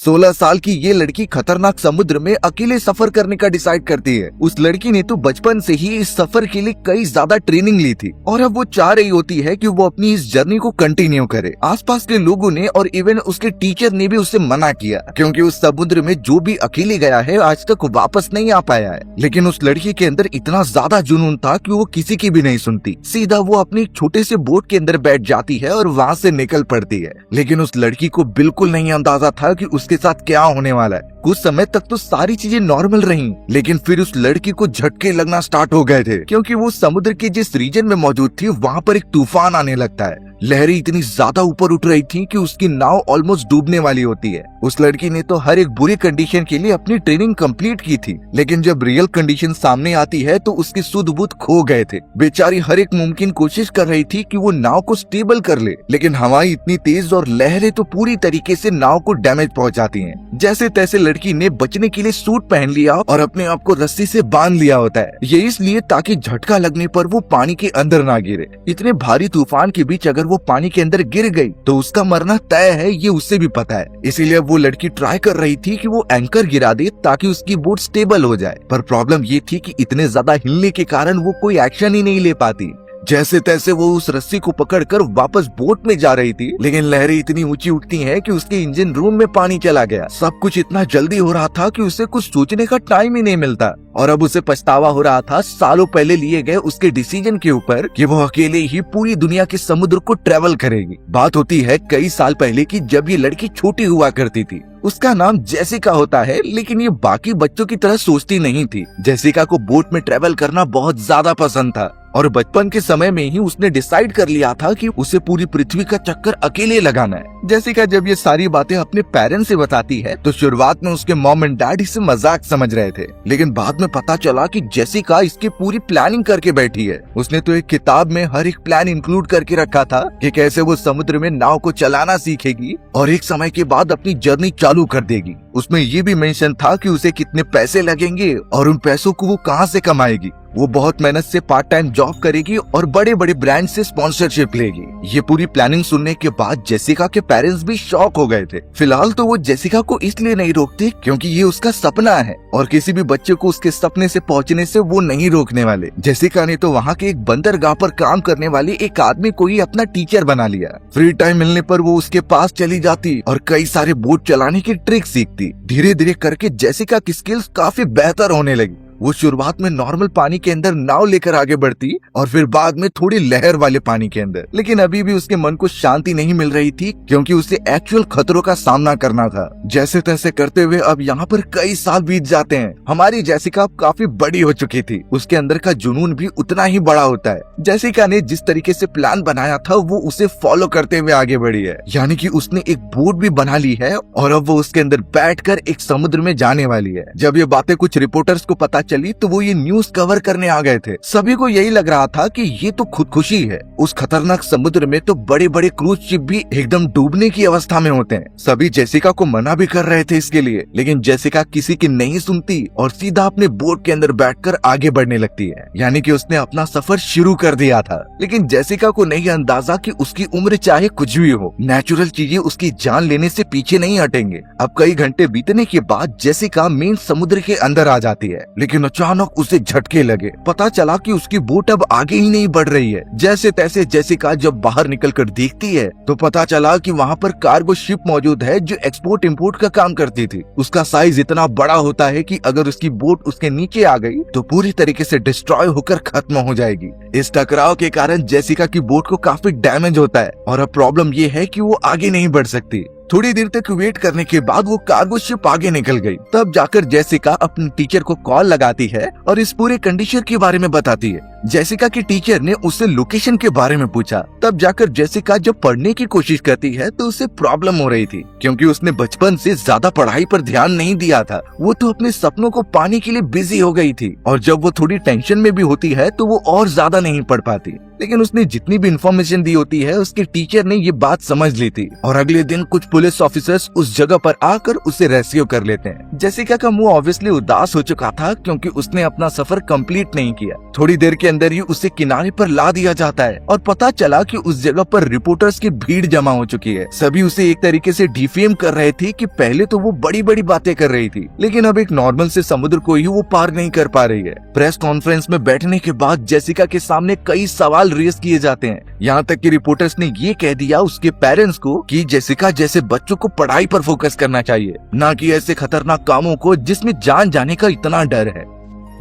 16 साल की ये लड़की खतरनाक समुद्र में अकेले सफर करने का डिसाइड करती है। उस लड़की ने तो बचपन से ही इस सफर के लिए कई ज्यादा ट्रेनिंग ली थी और अब वो चाह रही होती है कि वो अपनी इस जर्नी को कंटिन्यू करे। आसपास के लोगों ने और इवन उसके टीचर ने भी उसे मना किया, क्योंकि उस समुद्र में जो भी अकेले गया है आज तक वापस नहीं आ पाया है। लेकिन उस लड़की के अंदर इतना ज्यादा जुनून था कि वो किसी की भी नहीं सुनती। सीधा वो अपने छोटे से बोट के अंदर बैठ जाती है और वहाँ से निकल पड़ती है। लेकिन उस लड़की को बिल्कुल नहीं अंदाजा था कि उसके साथ क्या होने वाला है। कुछ समय तक तो सारी चीजें नॉर्मल रहीं, लेकिन फिर उस लड़की को झटके लगना स्टार्ट हो गए थे, क्योंकि वो समुद्र के जिस रीजन में मौजूद थी वहाँ पर एक तूफान आने लगता है। लहरें इतनी ज्यादा ऊपर उठ रही थी कि उसकी नाव ऑलमोस्ट डूबने वाली होती है। उस लड़की ने तो हर एक बुरी कंडीशन के लिए अपनी ट्रेनिंग कंप्लीट की थी, लेकिन जब रियल कंडीशन सामने आती है तो उसकी सुध बुध खो गए थे। बेचारी हर एक मुमकिन कोशिश कर रही थी कि वो नाव को स्टेबल कर ले, लेकिन हवाएं इतनी तेज और लहरें तो पूरी तरीके से नाव को डैमेज पहुंचाती हैं। जैसे तैसे लड़की ने बचने के लिए सूट पहन लिया और अपने आप को रस्सी से बांध लिया होता है। ये इसलिए ताकि झटका लगने पर वो पानी के अंदर ना गिरे। इतने भारी तूफान के बीच अगर वो पानी के अंदर गिर गई तो उसका मरना तय है, ये उसे भी पता है। इसीलिए वो लड़की ट्राई कर रही थी कि वो एंकर गिरा दे ताकि उसकी बोट स्टेबल हो जाए। पर प्रॉब्लम ये थी कि इतने ज्यादा हिलने के कारण वो कोई एक्शन ही नहीं ले पाती। जैसे तैसे वो उस रस्सी को पकड़कर वापस बोट में जा रही थी, लेकिन लहरें इतनी ऊंची उठती हैं कि उसके इंजन रूम में पानी चला गया। सब कुछ इतना जल्दी हो रहा था कि उसे कुछ सोचने का टाइम ही नहीं मिलता और अब उसे पछतावा हो रहा था सालों पहले लिए गए उसके डिसीजन के ऊपर कि वो अकेले ही पूरी दुनिया के समुद्र को ट्रेवल करेगी। बात होती है कई साल पहले की, जब ये लड़की छोटी हुआ करती थी। उसका नाम जेसिका होता है, लेकिन ये बाकी बच्चों की तरह सोचती नहीं थी। जेसिका को बोट में ट्रेवल करना बहुत ज्यादा पसंद था और बचपन के समय में ही उसने डिसाइड कर लिया था कि उसे पूरी पृथ्वी का चक्कर अकेले लगाना है। जेसिका जब ये सारी बातें अपने पेरेंट्स से बताती है तो शुरुआत में उसके मॉम एंड डैड इसे मजाक समझ रहे थे, लेकिन बाद में पता चला कि जेसिका इसकी पूरी प्लानिंग करके बैठी है। उसने तो एक किताब में हर एक प्लान इंक्लूड करके रखा था कि कैसे वो समुद्र में नाव को चलाना सीखेगी और एक समय के बाद अपनी जर्नी चालू कर देगी। उसमें ये भी मेंशन था कि उसे कितने पैसे लगेंगे और उन पैसों को वो कहाँ से कमाएगी। वो बहुत मेहनत से पार्ट टाइम जॉब करेगी और बड़े बड़े ब्रांड से स्पॉन्सरशिप लेगी। ये पूरी प्लानिंग सुनने के बाद जेसिका के पेरेंट्स भी शॉक हो गए थे। फिलहाल तो वो जेसिका को इसलिए नहीं रोकते क्योंकि ये उसका सपना है और किसी भी बच्चे को उसके सपने से पहुंचने से वो नहीं रोकने वाले। जेसिका ने तो वहाँ के एक बंदरगाह पर काम करने वाले एक आदमी को ही अपना टीचर बना लिया। फ्री टाइम मिलने पर वो उसके पास चली जाती और कई सारे बोट चलाने की ट्रिक सीखती। धीरे धीरे करके जेसिका की स्किल्स काफी बेहतर होने लगी। वो शुरुआत में नॉर्मल पानी के अंदर नाव लेकर आगे बढ़ती और फिर बाद में थोड़ी लहर वाले पानी के अंदर। लेकिन अभी भी उसके मन को शांति नहीं मिल रही थी, क्योंकि उसे एक्चुअल खतरों का सामना करना था। जैसे तैसे करते हुए अब यहाँ पर कई साल बीत जाते हैं। हमारी जेसिका अब काफी बड़ी हो चुकी थी। उसके अंदर का जुनून भी उतना ही बड़ा होता है। जेसिका ने जिस तरीके से प्लान बनाया था वो उसे फॉलो करते हुए आगे बढ़ी है, यानी कि उसने एक बोट भी बना ली है और अब वो उसके अंदर बैठकर एक समुद्र में जाने वाली है। जब ये बातें कुछ रिपोर्टर्स को पता चली तो वो ये न्यूज कवर करने आ गए थे। सभी को यही लग रहा था कि ये तो खुदकुशी है। उस खतरनाक समुद्र में तो बड़े बड़े क्रूज शिप भी एकदम डूबने की अवस्था में होते हैं। सभी जेसिका को मना भी कर रहे थे इसके लिए, लेकिन जेसिका किसी की नहीं सुनती और सीधा अपने बोट के अंदर बैठकर आगे बढ़ने लगती है, यानी कि उसने अपना सफर शुरू कर दिया था। लेकिन जेसिका को नहीं अंदाजा कि उसकी उम्र चाहे कुछ भी हो, नेचुरल चीजें उसकी जान लेने से पीछे नहीं हटेंगे। अब कई घंटे बीतने के बाद जेसिका मेन समुद्र के अंदर आ जाती है, लेकिन अचानक उसे झटके लगे। पता चला कि उसकी बोट अब आगे ही नहीं बढ़ रही है। जैसे तैसे जेसिका जब बाहर निकलकर देखती है तो पता चला कि वहाँ पर कार्गो शिप मौजूद है जो एक्सपोर्ट इंपोर्ट का काम करती थी। उसका साइज इतना बड़ा होता है कि अगर उसकी बोट उसके नीचे आ गई तो पूरी तरीके से डिस्ट्रॉय होकर खत्म हो जाएगी। इस टकराव के कारण जेसिका की बोट को काफी डैमेज होता है और अब प्रॉब्लम ये है कि वो आगे नहीं बढ़ सकती। थोड़ी देर तक वेट करने के बाद वो कार्गो शिप आगे निकल गई। तब जाकर जेसिका अपने टीचर को कॉल लगाती है और इस पूरे कंडीशन के बारे में बताती है। जेसिका के टीचर ने उससे लोकेशन के बारे में पूछा। तब जाकर जेसिका जब पढ़ने की कोशिश करती है तो उसे प्रॉब्लम हो रही थी, क्योंकि उसने बचपन से ज्यादा पढ़ाई पर ध्यान नहीं दिया था। वो तो अपने सपनों को पाने के लिए बिजी हो गई थी और जब वो थोड़ी टेंशन में भी होती है तो वो और ज्यादा नहीं पढ़ पाती। लेकिन उसने जितनी भी इन्फॉर्मेशन दी होती है उसके टीचर ने ये बात समझ ली थी और अगले दिन कुछ पुलिस ऑफिसर्स उस जगह पर आकर उसे रेस्क्यू कर लेते हैं। जेसिका का मुंह ऑब्वियसली उदास हो चुका था, क्योंकि उसने अपना सफर कंप्लीट नहीं किया। थोड़ी देर के अंदर ही उसे किनारे पर ला दिया जाता है और पता चला कि उस जगह पर रिपोर्टर्स की भीड़ जमा हो चुकी है। सभी उसे एक तरीके से डिफेम कर रहे थे कि पहले तो वो बड़ी बड़ी बातें कर रही थी, लेकिन अब एक नॉर्मल से समुद्र को ही वो पार नहीं कर पा रही है। प्रेस कॉन्फ्रेंस में बैठने के बाद जेसिका के सामने कई सवाल रेज किए जाते हैं, यहाँ तक कि रिपोर्टर्स ने ये कह दिया उसके पेरेंट्स को कि जेसिका जैसे बच्चों को पढ़ाई पर फोकस करना चाहिए, ना कि ऐसे खतरनाक कामों को जिसमें जान जाने का इतना डर है।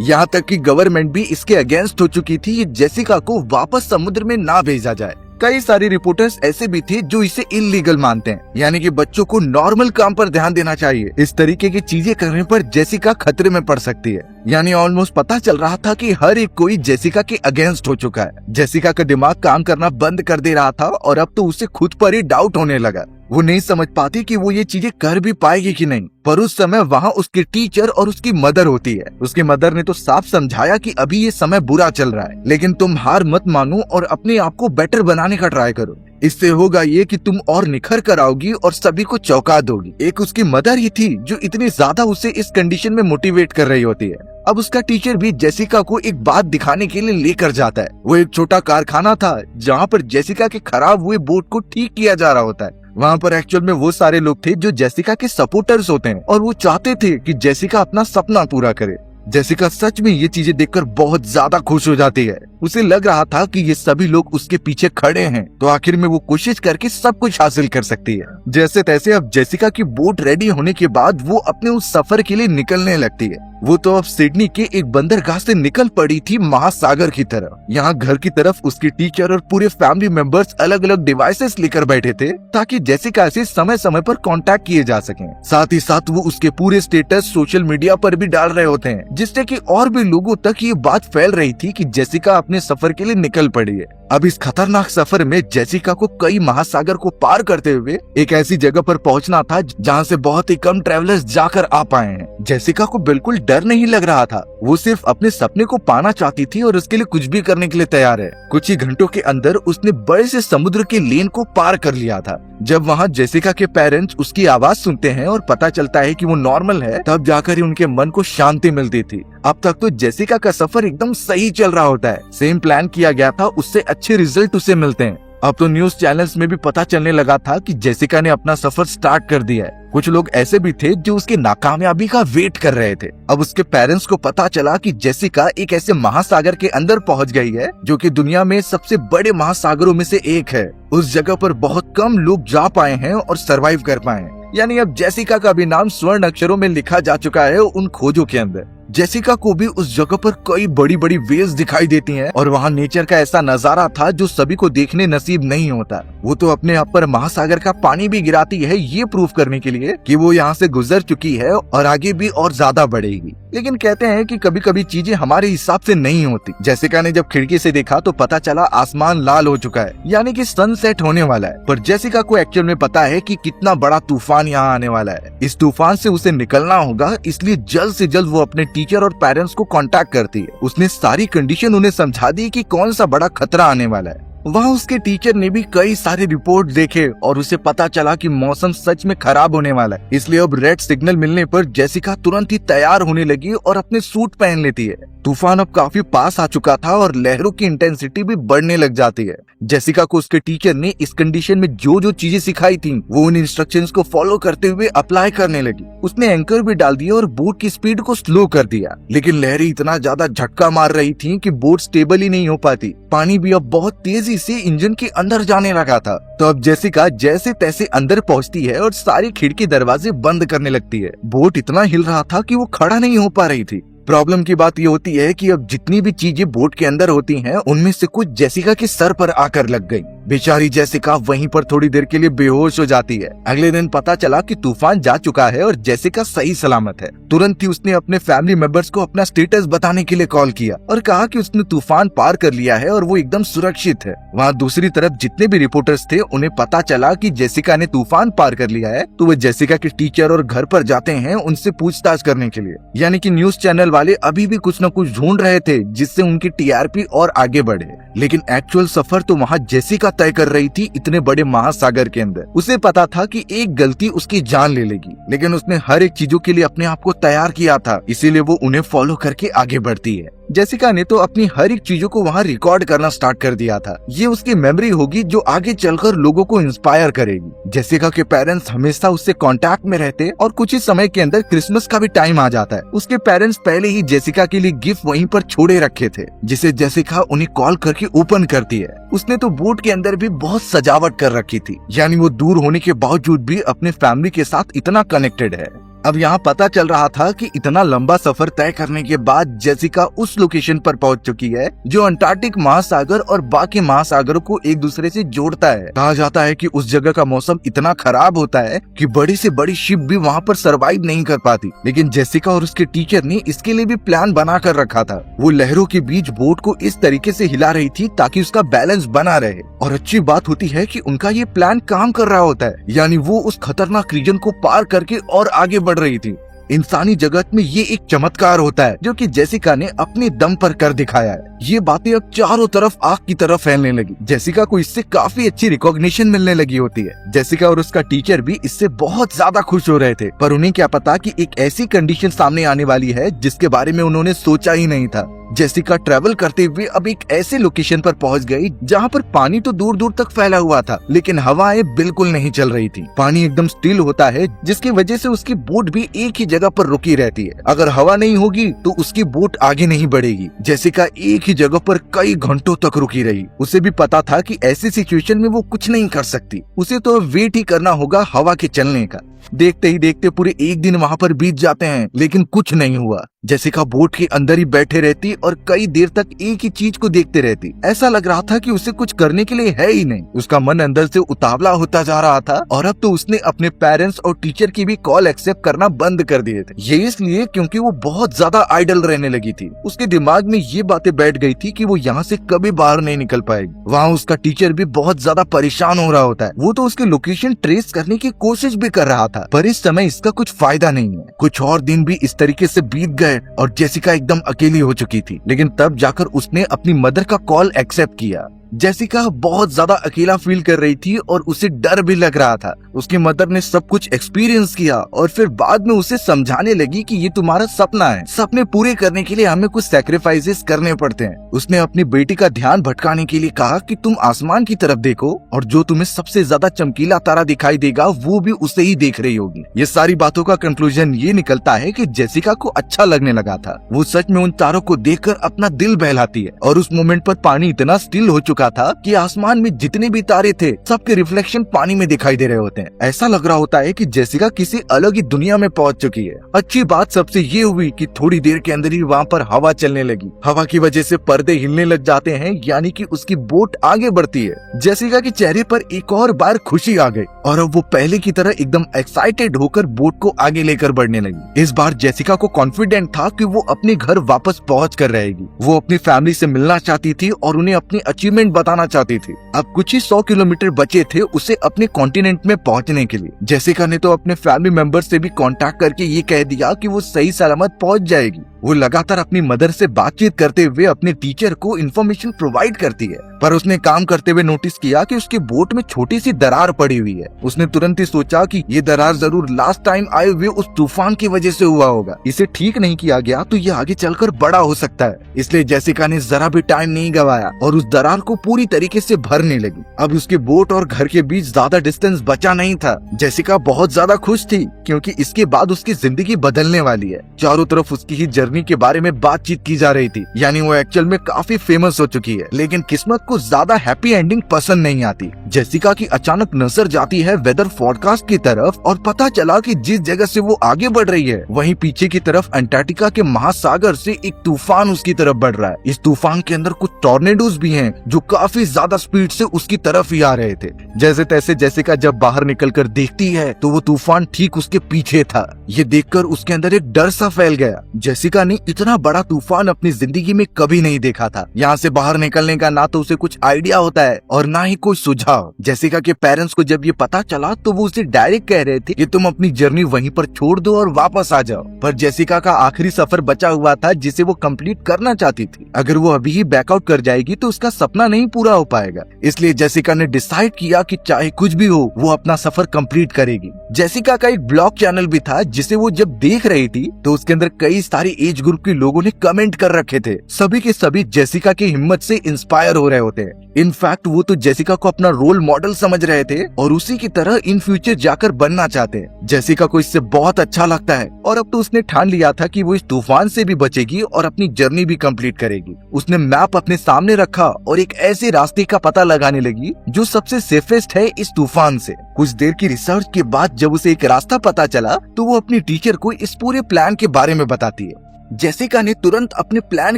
यहाँ तक कि गवर्नमेंट भी इसके अगेंस्ट हो चुकी थी कि जेसिका को वापस समुद्र में ना भेजा जाए। कई सारे रिपोर्टर्स ऐसे भी थे जो इसे इलीगल मानते हैं, यानी कि बच्चों को नॉर्मल काम पर ध्यान देना चाहिए। इस तरीके की चीजें करने पर जेसिका खतरे में पड़ सकती है। यानी ऑलमोस्ट पता चल रहा था कि हर एक कोई जेसिका के अगेंस्ट हो चुका है। जेसिका का दिमाग काम करना बंद कर दे रहा था और अब तो उसे खुद पर ही डाउट होने लगा। वो नहीं समझ पाती कि वो ये चीजें कर भी पाएगी कि नहीं। पर उस समय वहाँ उसके टीचर और उसकी मदर होती है। उसकी मदर ने तो साफ समझाया कि अभी ये समय बुरा चल रहा है, लेकिन तुम हार मत मानो और अपने आप को बेटर बनाने का ट्राई करो। इससे होगा ये कि तुम और निखर कर आओगी और सभी को चौंका दोगी। एक उसकी मदर ही थी जो इतनी ज्यादा उसे इस कंडीशन में मोटिवेट कर रही होती है। अब उसका टीचर भी जेसिका को एक बात दिखाने के लिए लेकर जाता है। वो एक छोटा कारखाना था जहाँ पर जेसिका के खराब हुए बोट को ठीक किया जा रहा होता है। वहाँ पर एक्चुअल में वो सारे लोग थे जो जेसिका के सपोर्टर्स होते हैं और वो चाहते थे कि जेसिका अपना सपना पूरा करे। जेसिका सच में ये चीजें देखकर बहुत ज्यादा खुश हो जाती है। उसे लग रहा था कि ये सभी लोग उसके पीछे खड़े हैं, तो आखिर में वो कोशिश करके सब कुछ हासिल कर सकती है। जैसे तैसे अब जेसिका की बोट रेडी होने के बाद वो अपने उस सफर के लिए निकलने लगती है। वो तो अब सिडनी के एक बंदरगाह से निकल पड़ी थी महासागर की तरफ। यहाँ घर की तरफ उसके टीचर और पूरे फैमिली मेंबर्स अलग अलग डिवाइसेस लेकर बैठे थे ताकि जेसिका से समय समय पर कांटेक्ट किए जा सकें। साथ ही साथ वो उसके पूरे स्टेटस सोशल मीडिया पर भी डाल रहे होते हैं, जिससे कि और भी लोगों तक ये बात फैल रही थी कि जेसिका अपने सफर के लिए निकल पड़ी है। अब इस खतरनाक सफर में जेसिका को कई महासागर को पार करते हुए एक ऐसी जगह पर पहुंचना था जहां से बहुत ही कम ट्रैवलर्स जाकर आ पाए हैं। जेसिका को बिल्कुल डर नहीं लग रहा था। वो सिर्फ अपने सपने को पाना चाहती थी और उसके लिए कुछ भी करने के लिए तैयार है। कुछ ही घंटों के अंदर उसने बड़े से समुद्र के लेन को पार कर लिया था। जब वहाँ जेसिका के पेरेंट्स उसकी आवाज सुनते हैं और पता चलता है कि वो नॉर्मल है, तब जाकर ही उनके मन को शांति मिलती थी। अब तक तो जेसिका का सफर एकदम सही चल रहा होता है। सेम प्लान किया गया था, उससे अच्छे रिजल्ट उसे मिलते हैं। अब तो न्यूज चैनल्स में भी पता चलने लगा था कि जेसिका ने अपना सफर स्टार्ट कर दिया है। कुछ लोग ऐसे भी थे जो उसकी नाकामयाबी का वेट कर रहे थे। अब उसके पेरेंट्स को पता चला कि जेसिका एक ऐसे महासागर के अंदर पहुंच गई है जो कि दुनिया में सबसे बड़े महासागरों में से एक है। उस जगह पर बहुत कम लोग जा पाए हैं और सरवाइव कर पाए हैं। यानी अब जेसिका का भी नाम स्वर्ण अक्षरों में लिखा जा चुका है उन खोजों के अंदर। जेसिका को भी उस जगह पर कई बड़ी बड़ी वेव्स दिखाई देती हैं और वहाँ नेचर का ऐसा नजारा था जो सभी को देखने नसीब नहीं होता। वो तो अपने आप पर महासागर का पानी भी गिराती है ये प्रूफ करने के लिए कि वो यहाँ से गुजर चुकी है और आगे भी और ज्यादा बढ़ेगी। लेकिन कहते हैं कि कभी कभी चीजें हमारे हिसाब से नहीं होती। जेसिका ने जब खिड़की से देखा तो पता चला आसमान लाल हो चुका है, यानी कि सनसेट होने वाला है। पर जेसिका को एक्चुअल में पता है कि कितना बड़ा तूफान यहाँ आने वाला है। इस तूफान से उसे निकलना होगा, इसलिए जल्द से जल्द वो अपने टीचर और पेरेंट्स को कांटेक्ट करती है। उसने सारी कंडीशन उन्हें समझा दी कि कौन सा बड़ा खतरा आने वाला है। वहाँ उसके टीचर ने भी कई सारे रिपोर्ट देखे और उसे पता चला कि मौसम सच में खराब होने वाला है। इसलिए अब रेड सिग्नल मिलने पर जेसिका तुरंत ही तैयार होने लगी और अपने सूट पहन लेती है। तूफान अब काफी पास आ चुका था और लहरों की इंटेंसिटी भी बढ़ने लग जाती है। जेसिका को उसके टीचर ने इस कंडीशन में जो जो चीजें सिखाई थी वो उन इंस्ट्रक्शंस को फॉलो करते हुए अप्लाई करने लगी। उसने एंकर भी डाल दिया और बोट की स्पीड को स्लो कर दिया, लेकिन लहरें इतना ज्यादा झटका मार रही थी कि बोट स्टेबल ही नहीं हो पाती। पानी भी अब बहुत तेजी से इंजन के अंदर जाने लगा था। तो अब जेसिका जैसे तैसे अंदर पहुंचती है और सारी खिड़की दरवाजे बंद करने लगती है। बोट इतना हिल रहा था कि वो खड़ा नहीं हो पा रही थी। प्रॉब्लम की बात ये होती है कि अब जितनी भी चीजें बोट के अंदर होती हैं, उनमें से कुछ जेसिका के सर पर आकर लग गई। बेचारी जेसिका वहीं पर थोड़ी देर के लिए बेहोश हो जाती है। अगले दिन पता चला कि तूफान जा चुका है और जेसिका सही सलामत है। तुरंत ही उसने अपने फैमिली मेंबर्स को अपना स्टेटस बताने के लिए कॉल किया और कहा कि उसने तूफान पार कर लिया है और वो एकदम सुरक्षित है। वहाँ दूसरी तरफ जितने भी रिपोर्टर्स थे उन्हें पता चला कि जेसिका ने तूफान पार कर लिया है, तो वो जेसिका के टीचर और घर पर जाते हैं उनसे पूछताछ करने के लिए। यानी कि न्यूज चैनल वाले अभी भी कुछ न कुछ ढूंढ रहे थे जिससे उनकी टीआरपी और आगे बढ़े। लेकिन एक्चुअल सफर तो वहाँ जेसिका तय कर रही थी इतने बड़े महासागर के अंदर। उसे पता था कि एक गलती उसकी जान ले लेगी, लेकिन उसने हर एक चीजों के लिए अपने आप को तैयार किया था, इसीलिए वो उन्हें फॉलो करके आगे बढ़ती है। जेसिका ने तो अपनी हर एक चीजों को वहाँ रिकॉर्ड करना स्टार्ट कर दिया था। ये उसकी मेमोरी होगी जो आगे चलकर लोगों को इंस्पायर करेगी। जेसिका के पेरेंट्स हमेशा उससे कांटेक्ट में रहते और कुछ ही समय के अंदर क्रिसमस का भी टाइम आ जाता है। उसके पेरेंट्स पहले ही जेसिका के लिए गिफ्ट वहीं पर छोड़े रखे थे, जिसे जेसिका उन्हें कॉल करके ओपन करती है। उसने तो बोट के अंदर भी बहुत सजावट कर रखी थी, यानी वो दूर होने के बावजूद भी अपने फैमिली के साथ इतना कनेक्टेड है। अब यहाँ पता चल रहा था कि इतना लंबा सफर तय करने के बाद जेसिका उस लोकेशन पर पहुंच चुकी है जो अंटार्कटिक महासागर और बाकी महासागरों को एक दूसरे से जोड़ता है। कहा जाता है कि उस जगह का मौसम इतना खराब होता है कि बड़ी से बड़ी शिप भी वहाँ पर सरवाइव नहीं कर पाती, लेकिन जेसिका और उसके टीचर ने इसके लिए भी प्लान बना कर रखा था। वो लहरों के बीच बोट को इस तरीके से हिला रही थी ताकि उसका बैलेंस बना रहे। और अच्छी बात होती है कि उनका ये प्लान काम कर रहा होता है, यानी वो उस खतरनाक रीजन को पार करके और आगे बढ़ रही थी। इंसानी जगत में ये एक चमत्कार होता है जो कि जेसिका ने अपने दम पर कर दिखाया है। ये बातें अब चारों तरफ आग की तरह फैलने लगी। जेसिका को इससे काफी अच्छी रिकॉग्निशन मिलने लगी होती है। जेसिका और उसका टीचर भी इससे बहुत ज्यादा खुश हो रहे थे, पर उन्हें क्या पता कि एक ऐसी कंडीशन सामने आने वाली है जिसके बारे में उन्होंने सोचा ही नहीं था। जेसिका ट्रैवल करते हुए अब एक ऐसे लोकेशन पर पहुंच गई जहां पर पानी तो दूर दूर तक फैला हुआ था, लेकिन हवाएं बिल्कुल नहीं चल रही थी। पानी एकदम स्टिल होता है, जिसकी वजह से उसकी बोट भी एक ही जगह पर रुकी रहती है। अगर हवा नहीं होगी तो उसकी बोट आगे नहीं बढ़ेगी। जेसिका एक ही जगह पर कई घंटों तक रुकी रही। उसे भी पता था कि ऐसी सिचुएशन में वो कुछ नहीं कर सकती, उसे तो वेट ही करना होगा हवा के चलने का। देखते ही देखते पूरे एक दिन वहाँ पर बीत जाते हैं, लेकिन कुछ नहीं हुआ। जेसिका बोट के अंदर ही बैठे रहती और कई देर तक एक ही चीज को देखते रहती। ऐसा लग रहा था कि उसे कुछ करने के लिए है ही नहीं। उसका मन अंदर से उतावला होता जा रहा था, और अब तो उसने अपने पेरेंट्स और टीचर की भी कॉल एक्सेप्ट करना बंद कर दिए थे। ये इसलिए क्योंकि वो बहुत ज्यादा आइडल रहने लगी थी। उसके दिमाग में ये बातें बैठ गई थी कि वो यहाँ से कभी बाहर नहीं निकल पाएगी। वहाँ उसका टीचर भी बहुत ज्यादा परेशान हो रहा होता है। वो तो उसकी लोकेशन ट्रेस करने की कोशिश भी कर रहा था, पर इस समय इसका कुछ फायदा नहीं है। कुछ और दिन भी इस तरीके से बीत गए और जेसिका एकदम अकेली हो चुकी थी। लेकिन तब जाकर उसने अपनी मदर का कॉल एक्सेप्ट किया। जेसिका बहुत ज्यादा अकेला फील कर रही थी और उसे डर भी लग रहा था। उसकी मदर ने सब कुछ एक्सपीरियंस किया और फिर बाद में उसे समझाने लगी कि ये तुम्हारा सपना है, सपने पूरे करने के लिए हमें कुछ सैक्रिफाइसेस करने पड़ते हैं। उसने अपनी बेटी का ध्यान भटकाने के लिए कहा कि तुम आसमान की तरफ देखो और जो तुम्हें सबसे ज्यादा चमकीला तारा दिखाई देगा वो भी उसे ही देख रही होगी। ये सारी बातों का कंक्लूजन ये निकलता है कि जेसिका को अच्छा लगने लगा था। वो सच में उन तारों को देखकर अपना दिल बहलाती है, और उस मोमेंट पर पानी इतना स्टिल हो चुका था कि आसमान में जितने भी तारे थे सबके रिफ्लेक्शन पानी में दिखाई दे रहे होते हैं। ऐसा लग रहा होता है कि जेसिका किसी अलग ही दुनिया में पहुंच चुकी है। अच्छी बात सबसे ये हुई कि थोड़ी देर के अंदर ही वहाँ पर हवा चलने लगी। हवा की वजह से पर्दे हिलने लग जाते हैं, यानी कि उसकी बोट आगे बढ़ती है। जेसिका के चेहरे पर एक और बार खुशी आ गई और अब वो पहले की तरह एकदम एक्साइटेड होकर बोट को आगे लेकर बढ़ने लगी। इस बार जेसिका को कॉन्फिडेंट था कि वो अपने घर वापस पहुँच कर रहेगी। वो अपनी फैमिली से मिलना चाहती थी और उन्हें अपनी अचीवमेंट बताना चाहती थी। अब कुछ ही 100 किलोमीटर बचे थे उसे अपने कॉन्टिनेंट में पहुंचने के लिए। जेसिका ने तो अपने फैमिली मेंबर से भी कांटेक्ट करके ये कह दिया कि वो सही सलामत पहुंच जाएगी। वो लगातार अपनी मदर से बातचीत करते हुए अपने टीचर को इन्फॉर्मेशन प्रोवाइड करती है, पर उसने काम करते हुए नोटिस किया कि उसके बोट में छोटी सी दरार पड़ी हुई है। उसने तुरंत ही सोचा कि ये दरार जरूर लास्ट टाइम आए हुए उस तूफान की वजह से हुआ होगा। इसे ठीक नहीं किया गया तो ये आगे चलकर बड़ा हो सकता है। इसलिए जेसिका ने जरा भी टाइम नहीं गवाया और उस दरार को पूरी तरीके से भरने लगी। अब उसके बोट और घर के बीच ज्यादा डिस्टेंस बचा नहीं था। जेसिका बहुत ज्यादा खुश थी क्योंकि इसके बाद उसकी जिंदगी बदलने वाली है। चारों तरफ उसकी ही जर्नी के बारे में बातचीत की जा रही थी, यानी वो एक्चुअल में काफी फेमस हो चुकी है। लेकिन किस्मत को ज्यादा हैप्पी एंडिंग पसंद नहीं आती। जेसिका की अचानक नजर जाती है वेदर फोरकास्ट की तरफ और पता चला कि जिस जगह से वो आगे बढ़ रही है वहीं पीछे की तरफ अंटार्कटिका के महासागर से एक तूफान उसकी तरफ बढ़ रहा है। इस तूफान के अंदर कुछ टॉर्नेडोज भी हैं जो काफी ज्यादा स्पीड से उसकी तरफ ही आ रहे थे। जैसे तैसे जेसिका जब बाहर निकलकर देखती है तो वो तूफान ठीक उसके पीछे था। ये देखकर उसके अंदर एक डर सा फैल गया। जेसिका ने इतना बड़ा तूफान अपनी जिंदगी में कभी नहीं देखा था। यहाँ से बाहर निकलने का ना तो उसे कुछ आइडिया होता है और ना ही कोई सुझाव। जेसिका के पेरेंट्स को जब ये पता चला तो वो उसे डायरेक्ट कह रहे थे कि तुम अपनी जर्नी वहीं पर छोड़ दो और वापस आ जाओ, पर जेसिका का आखिरी सफर बचा हुआ था जिसे वो कंप्लीट करना चाहती थी। अगर वो अभी ही बैकआउट कर जाएगी तो उसका सपना नहीं पूरा हो पाएगा। इसलिए जेसिका ने डिसाइड किया कि चाहे कुछ भी हो वो अपना सफर कंप्लीट करेगी। जेसिका का एक ब्लॉग चैनल भी था जिसे वो जब देख रही थी तो उसके अंदर कई सारी एज ग्रुप के लोगों ने कमेंट कर रखे थे। सभी के सभी जेसिका की हिम्मत से इंस्पायर हो रहे होते हैं। इनफैक्ट वो तो जेसिका को अपना रोल मॉडल समझ रहे थे और उसी की तरह इन फ्यूचर जाकर बनना चाहते हैं। जेसिका को इससे बहुत अच्छा लगता है और अब तो उसने ठान लिया था कि वो इस तूफान से भी बचेगी और अपनी जर्नी भी कंप्लीट करेगी। उसने मैप अपने सामने रखा और एक ऐसे रास्ते का पता लगाने लगी जो सबसे सेफेस्ट है इस तूफान से। कुछ देर की रिसर्च के बाद जब उसे एक रास्ता पता चला तो वो अपनी टीचर को इस पूरे प्लान के बारे में बताती है। जेसिका ने तुरंत अपने प्लान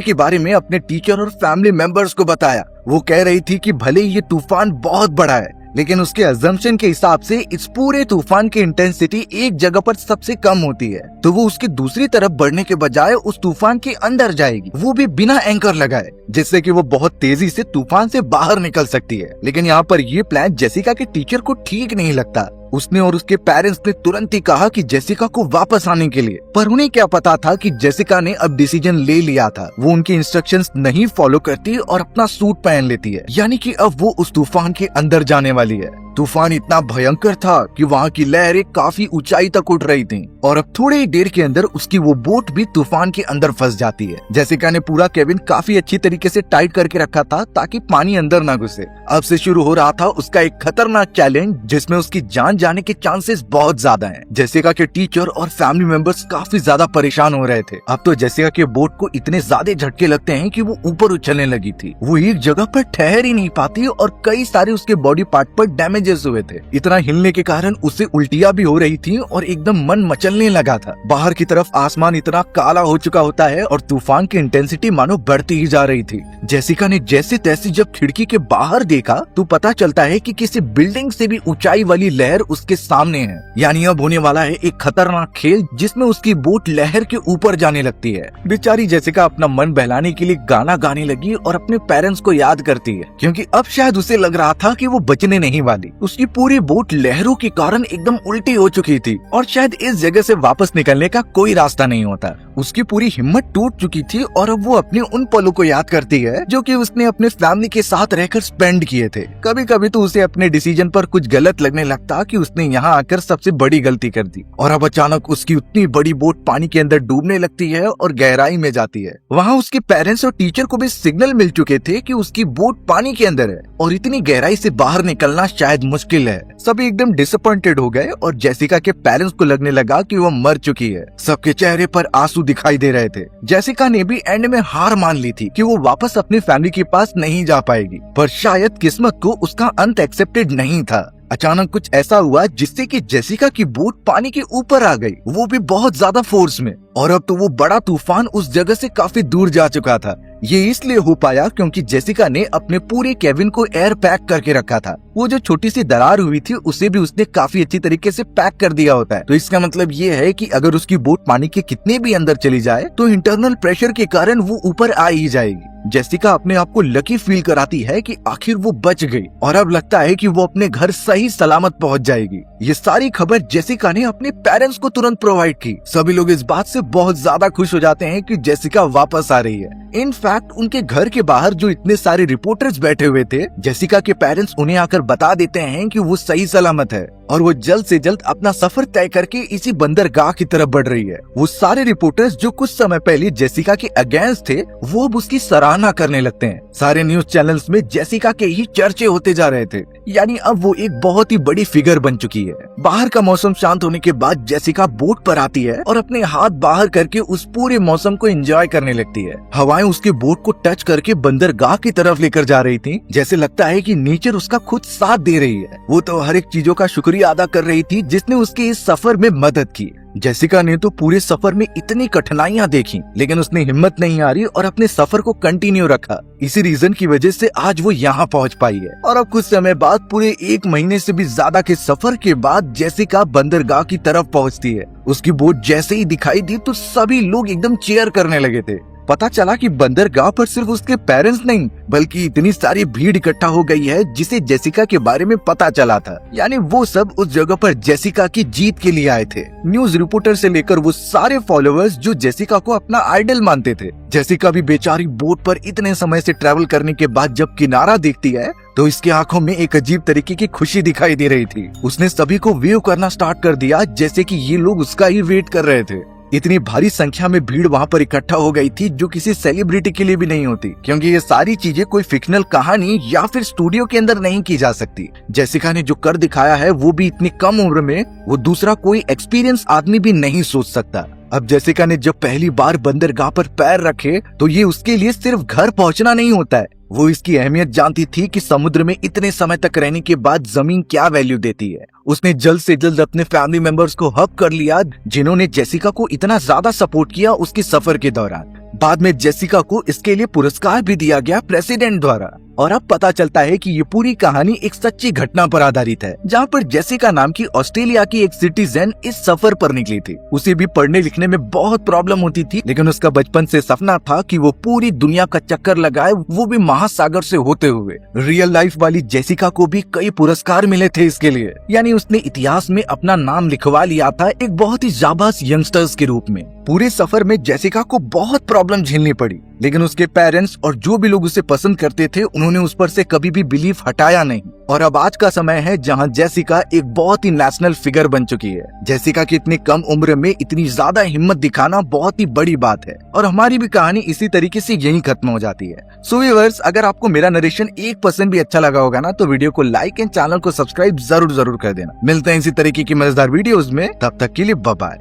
के बारे में अपने टीचर और फैमिली मेंबर्स को बताया। वो कह रही थी कि भले ये तूफान बहुत बड़ा है, लेकिन उसके अजम्पशन के हिसाब से इस पूरे तूफान की इंटेंसिटी एक जगह पर सबसे कम होती है, तो वो उसकी दूसरी तरफ बढ़ने के बजाय उस तूफान के अंदर जाएगी, वो भी बिना एंकर लगाए, जिससे कि वो बहुत तेजी से तूफान से बाहर निकल सकती है। लेकिन यहाँ पर ये प्लान जेसिका के टीचर को ठीक नहीं लगता। उसने और उसके पेरेंट्स ने तुरंत ही कहा कि जेसिका को वापस आने के लिए, पर उन्हें क्या पता था कि जेसिका ने अब डिसीजन ले लिया था। वो उनके इंस्ट्रक्शंस नहीं फॉलो करती और अपना सूट पहन लेती है, यानी कि अब वो उस तूफान के अंदर जाने वाली है। तूफान इतना भयंकर था कि वहाँ की लहरें काफी ऊंचाई तक उठ रही थीं और अब थोड़ी ही देर के अंदर उसकी वो बोट भी तूफान के अंदर फंस जाती है। जेसिका ने पूरा केबिन काफी अच्छी तरीके से टाइट करके रखा था ताकि पानी अंदर ना घुसे। अब से शुरू हो रहा था उसका एक खतरनाक चैलेंज, जिसमें उसकी जान जाने के चांसेस बहुत ज्यादा हैं। जेसिका के टीचर और फैमिली मेंबर्स काफी ज्यादा परेशान हो रहे थे। अब तो जेसिका के बोट को इतने ज्यादा झटके लगते हैं कि वो ऊपर उछलने लगी थी। वो एक जगह पर ठहर ही नहीं पाती और कई सारे उसके बॉडी पार्ट पर डैमेज हुए थे। इतना हिलने के कारण उसे उल्टियां भी हो रही थी और एकदम मन मचलने लगा था। बाहर की तरफ आसमान इतना काला हो चुका होता है और तूफान की इंटेंसिटी मानो बढ़ती ही जा रही थी। जेसिका ने जैसे तैसे जब खिड़की के बाहर देखा तो पता चलता है कि किसी बिल्डिंग से भी ऊंचाई वाली लहर उसके सामने है। यानी अब होने वाला है एक खतरनाक खेल जिसमें उसकी बोट लहर के ऊपर जाने लगती है। बेचारी जेसिका अपना मन बहलाने के लिए गाना गाने लगी और अपने पेरेंट्स को याद करती है, क्योंकि अब शायद उसे लग रहा था कि वो बचने नहीं वाली। उसकी पूरी बोट लहरों के कारण एकदम उल्टी हो चुकी थी और शायद इस जगह से वापस निकलने का कोई रास्ता नहीं होता। उसकी पूरी हिम्मत टूट चुकी थी और अब वो अपने उन पलों को याद करती है जो कि उसने अपने फैमिली के साथ रहकर स्पेंड किए थे। कभी कभी तो उसे अपने डिसीजन पर कुछ गलत लगने लगता कि उसने यहाँ आकर सबसे बड़ी गलती कर दी और अब अचानक उसकी उतनी बड़ी बोट पानी के अंदर डूबने लगती है और गहराई में जाती है। वहाँ उसके पेरेंट्स और टीचर को भी सिग्नल मिल चुके थे कि उसकी बोट पानी के अंदर है और इतनी गहराई से बाहर निकलना शायद मुश्किल है। सभी एकदम डिसअपॉइंटेड हो गए और जेसिका के पेरेंट्स को लगने लगा कि वो मर चुकी है। सबके चेहरे पर आंसू दिखाई दे रहे थे। जेसिका ने भी एंड में हार मान ली थी कि वो वापस अपनी फैमिली के पास नहीं जा पाएगी, पर शायद किस्मत को उसका अंत एक्सेप्टेड नहीं था। अचानक कुछ ऐसा हुआ जिससे कि जेसिका की बोट पानी के ऊपर आ गई, वो भी बहुत ज्यादा फोर्स में। और अब तो वो बड़ा तूफान उस जगह से काफी दूर जा चुका था। ये इसलिए हो पाया क्योंकि जेसिका ने अपने पूरे केबिन को एयर पैक करके रखा था। वो जो छोटी सी दरार हुई थी उसे भी उसने काफी अच्छी तरीके से पैक कर दिया होता है। तो इसका मतलब ये है कि अगर उसकी बोट पानी के कितने भी अंदर चली जाए तो इंटरनल प्रेशर के कारण वो ऊपर आ ही जाएगी। जेसिका अपने आप को लकी फील कराती है कि आखिर वो बच गई और अब लगता है कि वो अपने घर सही सलामत पहुंच जाएगी। ये सारी खबर जेसिका ने अपने पेरेंट्स को तुरंत प्रोवाइड की। सभी लोग इस बात से बहुत ज्यादा खुश हो जाते हैं कि जेसिका वापस आ रही है। इनफैक्ट उनके घर के बाहर जो इतने सारे रिपोर्टर्स बैठे हुए थे, जेसिका के पेरेंट्स उन्हें आकर बता देते हैं कि वो सही सलामत है और वो जल्द से जल्द अपना सफर तय करके इसी बंदरगाह की तरफ बढ़ रही है। वो सारे रिपोर्टर्स जो कुछ समय पहले जेसिका के अगेंस्ट थे, वो अब उसकी सराहना करने लगते हैं। सारे न्यूज चैनल्स में जेसिका के ही चर्चे होते जा रहे थे, यानी अब वो एक बहुत ही बड़ी फिगर बन चुकी है। बाहर का मौसम शांत होने के बाद जेसिका बोट पर आती है और अपने हाथ बाहर करके उस पूरे मौसम को एंजॉय करने लगती है। हवाएं उसके बोट को टच करके बंदरगाह की तरफ लेकर जा रही थी, जैसे लगता है कि नेचर उसका खुद साथ दे रही है। वो तो हर एक चीजों का शुक्रिया अदा कर रही थी जिसने उसके इस सफर में मदद की। जेसिका ने तो पूरे सफर में इतनी कठिनाइयां देखी, लेकिन उसने हिम्मत नहीं हारी और अपने सफर को कंटिन्यू रखा। इसी रीजन की वजह से आज वो यहाँ पहुँच पाई है। और अब कुछ समय बाद, पूरे 1 महीने से भी ज्यादा के सफर के बाद, जेसिका बंदरगाह की तरफ पहुँचती है। उसकी बोट जैसे ही दिखाई दी तो सभी लोग एकदम चीयर करने लगे थे। पता चला कि बंदरगाह पर सिर्फ उसके पेरेंट्स नहीं बल्कि इतनी सारी भीड़ इकट्ठा हो गई है जिसे जेसिका के बारे में पता चला था। यानी वो सब उस जगह पर जेसिका की जीत के लिए आए थे। न्यूज रिपोर्टर से लेकर वो सारे फॉलोअर्स जो जेसिका को अपना आइडल मानते थे। जेसिका भी बेचारी बोट पर इतने समय से ट्रैवल करने के बाद जब किनारा देखती है तो इसकी आंखों में एक अजीब तरीके की खुशी दिखाई दे रही थी। उसने सभी को वेव करना स्टार्ट कर दिया जैसे कि ये लोग उसका ही वेट कर रहे थे। इतनी भारी संख्या में भीड़ वहाँ पर इकट्ठा हो गई थी जो किसी सेलिब्रिटी के लिए भी नहीं होती, क्योंकि ये सारी चीजें कोई फिक्शनल कहानी या फिर स्टूडियो के अंदर नहीं की जा सकती। जेसिका ने जो कर दिखाया है वो भी इतनी कम उम्र में, वो दूसरा कोई एक्सपीरियंस आदमी भी नहीं सोच सकता। अब जेसिका ने जब पहली बार बंदरगाह पर पैर रखे तो ये उसके लिए सिर्फ घर पहुंचना नहीं होता है, वो इसकी अहमियत जानती थी कि समुद्र में इतने समय तक रहने के बाद जमीन क्या वैल्यू देती है। उसने जल्द से जल्द अपने फैमिली मेंबर्स को हक कर लिया जिन्होंने जेसिका को इतना ज्यादा सपोर्ट किया उसके सफर के दौरान। बाद में जेसिका को इसके लिए पुरस्कार भी दिया गया प्रेसिडेंट द्वारा। और अब पता चलता है कि ये पूरी कहानी एक सच्ची घटना पर आधारित है, जहाँ पर जेसिका नाम की ऑस्ट्रेलिया की एक सिटीजन इस सफर पर निकली थी। उसे भी पढ़ने लिखने में बहुत प्रॉब्लम होती थी, लेकिन उसका बचपन से सपना था कि वो पूरी दुनिया का चक्कर लगाए, वो भी महासागर से होते हुए। रियल लाइफ वाली जेसिका को भी कई पुरस्कार मिले थे इसके लिए, यानी उसने इतिहास में अपना नाम लिखवा लिया था एक बहुत ही जाबाज यंगस्टर्स के रूप में। पूरे सफर में जेसिका को बहुत प्रॉब्लम झेलनी पड़ी, लेकिन उसके पेरेंट्स और जो भी लोग उसे पसंद करते थे उन्होंने उस पर से कभी भी बिलीफ हटाया नहीं। और अब आज का समय है जहां जेसिका एक बहुत ही नेशनल फिगर बन चुकी है। जेसिका की इतनी कम उम्र में इतनी ज्यादा हिम्मत दिखाना बहुत ही बड़ी बात है, और हमारी भी कहानी इसी तरीके से यहीं खत्म हो जाती है। सो व्यूअर्स, अगर आपको मेरा नरेशन 1% भी अच्छा लगा होगा ना, तो वीडियो को लाइक एंड चैनल को सब्सक्राइब जरूर कर देना। मिलते हैं इसी तरीके की मजेदार वीडियोस में, तब तक के लिए बाय बाय।